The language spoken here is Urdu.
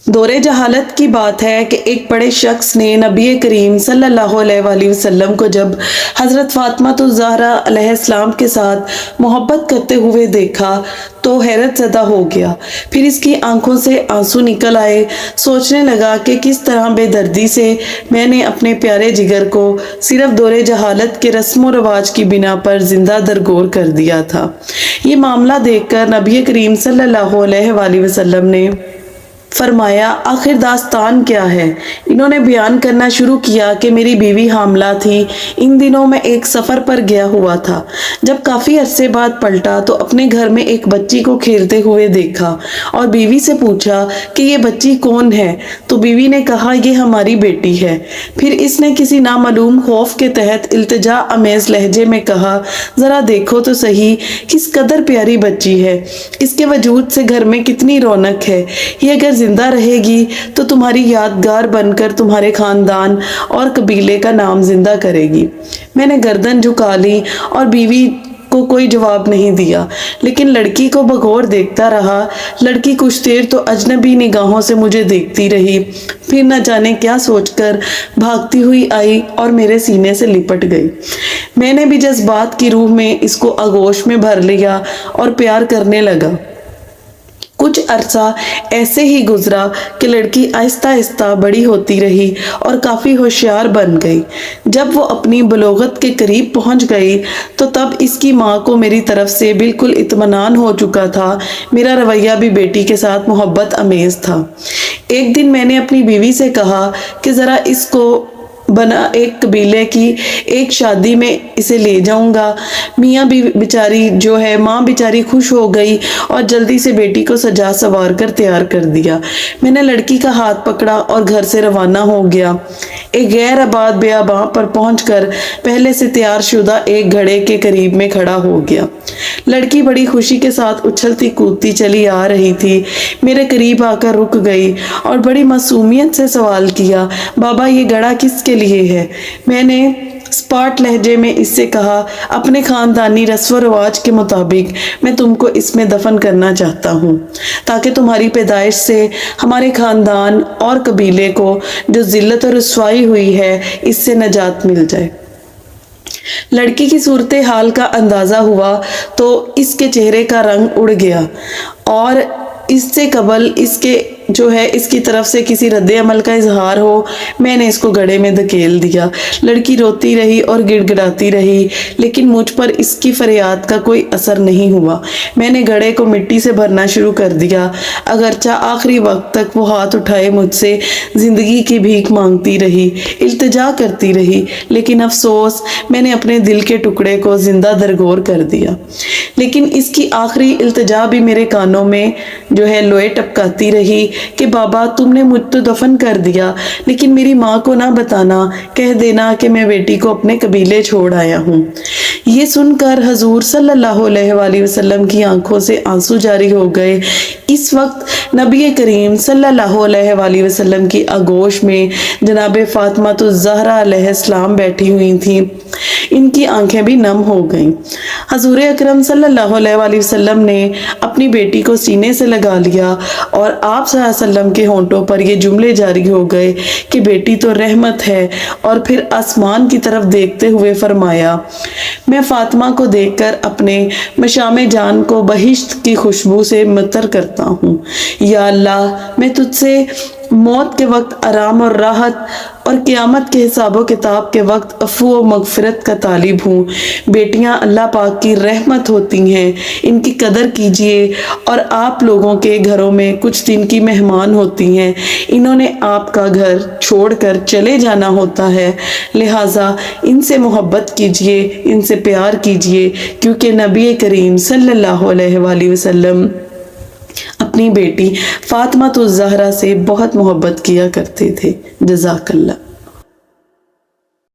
دورے جہالت کی بات ہے کہ ایک بڑے شخص نے نبی کریم صلی اللہ علیہ وسلم کو جب حضرت فاطمہ الزہرا علیہ السلام کے ساتھ محبت کرتے ہوئے دیکھا تو حیرت زدہ ہو گیا۔ پھر اس کی آنکھوں سے آنسو نکل آئے۔ سوچنے لگا کہ کس طرح بے دردی سے میں نے اپنے پیارے جگر کو صرف دورے جہالت کے رسم و رواج کی بنا پر زندہ درگور کر دیا تھا۔ یہ معاملہ دیکھ کر نبی کریم صلی اللہ علیہ وسلم نے فرمایا، آخر داستان کیا ہے؟ انہوں نے بیان کرنا شروع کیا کہ میری بیوی حاملہ تھی۔ ان دنوں میں ایک سفر پر گیا ہوا تھا۔ جب کافی عرصے بعد پلٹا تو اپنے گھر میں ایک بچی کو کھیلتے ہوئے دیکھا اور بیوی سے پوچھا کہ یہ بچی کون ہے؟ تو بیوی نے کہا، یہ ہماری بیٹی ہے۔ پھر اس نے کسی نامعلوم خوف کے تحت التجا امیز لہجے میں کہا، ذرا دیکھو تو صحیح کس قدر پیاری بچی ہے۔ اس کے وجود سے گھر میں کتنی رونق ہے۔ یہ اگر زندہ رہے گی تو تمہاری یادگار بن کر تمہارے خاندان اور قبیلے کا نام زندہ کرے گی۔ میں نے گردن جھکا لی اور بیوی کو کوئی جواب نہیں دیا، لیکن لڑکی کو بغور دیکھتا رہا۔ لڑکی کچھ دیر تو اجنبی نگاہوں سے مجھے دیکھتی رہی، پھر نہ جانے کیا سوچ کر بھاگتی ہوئی آئی اور میرے سینے سے لپٹ گئی۔ میں نے بھی جذبات کی روح میں اس کو آغوش میں بھر لیا اور پیار کرنے لگا۔ کچھ عرصہ ایسے ہی گزرا کہ لڑکی آہستہ آہستہ بڑی ہوتی رہی اور کافی ہوشیار بن گئی۔ جب وہ اپنی بلوغت کے قریب پہنچ گئی تو تب اس کی ماں کو میری طرف سے بالکل اطمینان ہو چکا تھا۔ میرا رویہ بھی بیٹی کے ساتھ محبت امیز تھا۔ ایک دن میں نے اپنی بیوی سے کہا کہ ذرا اس کو بنا ایک قبیلے کی ایک شادی میں اسے لے جاؤں گا۔ میاں بھی بیچاری جو ہے ماں بیچاری خوش ہو گئی اور جلدی سے بیٹی کو سجا سوار کر تیار کر دیا۔ میں نے لڑکی کا ہاتھ پکڑا اور گھر سے روانہ ہو گیا۔ ایک غیر آباد بیاباں پر پہنچ کر پہلے سے تیار شدہ ایک گھڑے کے قریب میں کھڑا ہو گیا۔ لڑکی بڑی خوشی کے ساتھ اچھلتی کودتی چلی آ رہی تھی۔ میرے قریب آ کر رک گئی اور بڑی معصومیت سے سوال کیا، بابا یہ گھڑا کس کے لیے ہے؟ میں نے سپاٹ لہجے میں اس سے کہا، اپنے خاندانی رسم و رواج کے مطابق میں تم کو اس میں دفن کرنا چاہتا ہوں، تاکہ تمہاری پیدائش سے ہمارے خاندان اور قبیلے کو جو ذلت اور رسوائی ہوئی ہے اس سے نجات مل جائے۔ لڑکی کی صورتحال کا اندازہ ہوا تو اس کے چہرے کا رنگ اڑ گیا اور اس سے قبل اس کی طرف سے کسی رد عمل کا اظہار ہو، میں نے اس کو گڑھے میں دھکیل دیا۔ لڑکی روتی رہی اور گڑ گڑاتی رہی، لیکن مجھ پر اس کی فریاد کا کوئی اثر نہیں ہوا۔ میں نے گڑھے کو مٹی سے بھرنا شروع کر دیا، اگرچہ آخری وقت تک وہ ہاتھ اٹھائے مجھ سے زندگی کی بھیک مانگتی رہی، التجا کرتی رہی، لیکن افسوس میں نے اپنے دل کے ٹکڑے کو زندہ درگور کر دیا۔ لیکن اس کی آخری التجا بھی میرے کانوں میں لوئے ٹپکاتی رہی کہ بابا تم نے مجھ تو دفن کر دیا، لیکن میری ماں کو نہ بتانا، کہہ دینا کہ میں بیٹی کو اپنے قبیلے چھوڑ آیا ہوں۔ یہ سن کر حضور صلی اللہ علیہ وسلم کی آنکھوں سے آنسو جاری ہو گئے۔ اس وقت نبی کریم صلی اللہ علیہ وسلم کی آغوش میں جناب فاطمہ الزہرا علیہ السلام بیٹھی ہوئی تھیں۔ ان کی آنکھیں بھی نم ہو گئیں۔ حضور اکرم صلی اللہ علیہ وسلم نے اپنی بیٹی کو سینے سے لگا لیا اور آپ صلی اللہ علیہ وسلم کے ہونٹوں پر یہ جملے جاری ہو گئے کہ بیٹی تو رحمت ہے، اور پھر آسمان کی طرف دیکھتے ہوئے فرمایا، میں فاطمہ کو دیکھ کر اپنے مشام جان کو بہشت کی خوشبو سے مطر کرتا ہوں۔ یا اللہ، میں تجھ سے موت کے وقت آرام اور راحت اور قیامت کے حساب و کتاب کے وقت عفو و مغفرت کا طالب ہوں۔ بیٹیاں اللہ پاک کی رحمت ہوتی ہیں، ان کی قدر کیجیے، اور آپ لوگوں کے گھروں میں کچھ دن کی مہمان ہوتی ہیں، انہوں نے آپ کا گھر چھوڑ کر چلے جانا ہوتا ہے، لہٰذا ان سے محبت کیجیے، ان سے پیار کیجیے، کیونکہ نبی کریم صلی اللہ علیہ وسلم اپنی بیٹی فاطمہ الزہرا سے بہت محبت کیا کرتے تھے۔ جزاک اللہ۔